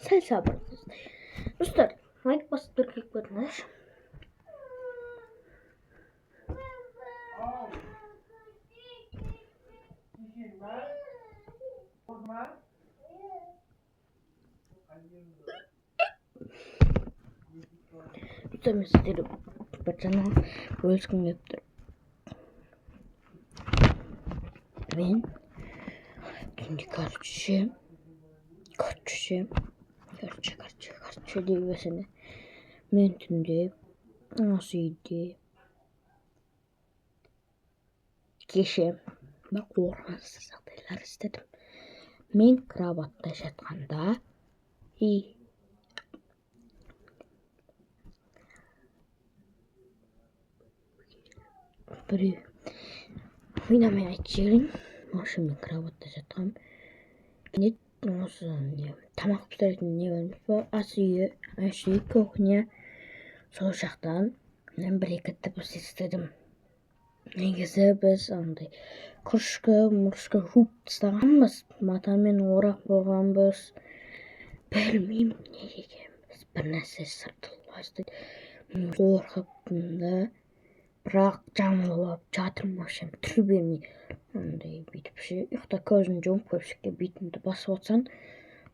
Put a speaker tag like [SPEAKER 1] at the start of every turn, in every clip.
[SPEAKER 1] Сәл сабырсыз. Достар, лайк басып тұрып көріңіздерші. Достар, мен сіздерді бір жаңа бөліскім келіп тұр. Мен түнде короче дейбесіне. Мен түнде осы үйде кеше бір қорқынышсыз жағдайлар істедім. Мен кроватта жатқанда біреу ойнамай айтып жіберейін. Вообще мен кроватта жатқам. Кенет осы тамақ пісіретін не болмас па, ас үй, кухня. Сол жақтан мен бір-екі дыбыс естідім. Негізі біз андай күрішкі жуып тастағанбыз, матамен орап қойғанбыз. Білмеймін неге екенбіз, бір нәрсе сыртылып бастайды. Мен қорқыптым да, бірақ жамылып алып жатырмын, вообще түре бермей. Андай бүйтіп ұйықта көзін жұмып көпшікке бетімді басып отсан,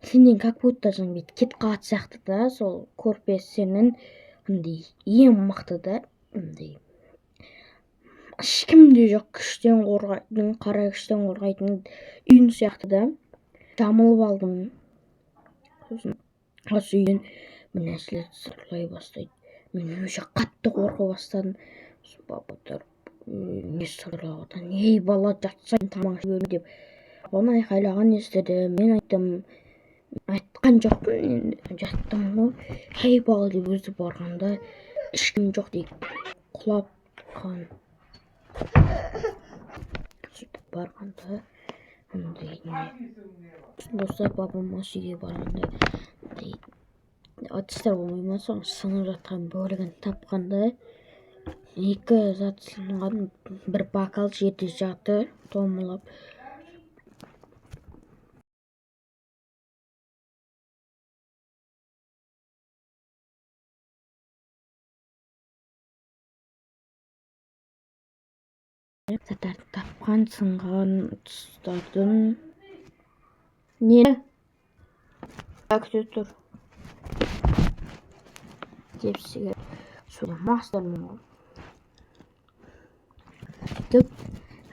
[SPEAKER 1] сенен как будто бүйтіп кетіп қалатын сияқты да, сол көрпе сенің андай ең мықты да, андай ешкімде жоқ күштен қорғайтын, қара күштен қорғайтын үйін сияқты да. Жамылып алдым. Сосын осы үйден бір нәрселер сырқылдай бастайды. Мен уже қатты қорқа бастадым. Сосын папа тұрып, не сырқылап отыр, ей бала жатсайын тамақ жеп деп оны айқайлаған естідім. Мен айтқан жоқпын, жаттым ғой. Ей бала деп өзі барғанда ешкім жоқ дейді, құлап қалған. Сөйтіп барғанда андай достар, папам осы үйге барғанда ыдыстар болмай ма, соның сынып жатқан бөлігін тапқанда екі зат сынған, бір бокал жерде жатыр томылап. Заттарды тапқан сынған тұстардың не күте тұр деп сізге сөйлемастырмын ғой. Сөйтіп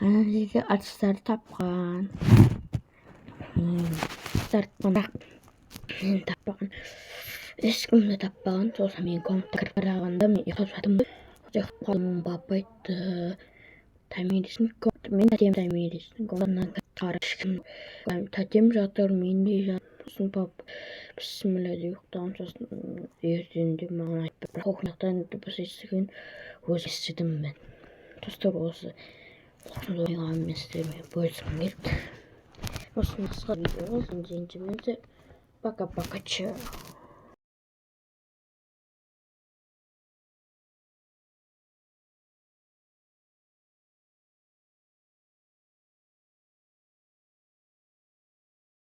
[SPEAKER 1] ана жерге ыдыстарды тапқан, бірақ мен таппаған, ешкімді таппаған. Сосын мен комнатқа кіріп қарағанда мен ұйықтап жатырмын. Ұйықтап қалдым, папа айтты, мен тәтем комнатынан қарап ешкім. Тәтем жатыр, мен де жатыр. Сосын папа бісміллә деп ұйықтаған. Сосын ертеңінде маған айтты, бірақ кухнядан дыбыс естіген өзім естідім мен. Достар, осы оқиғаны мен сіздермен бөліскім келді. Осы қысқа видео болсын. Пока-пока.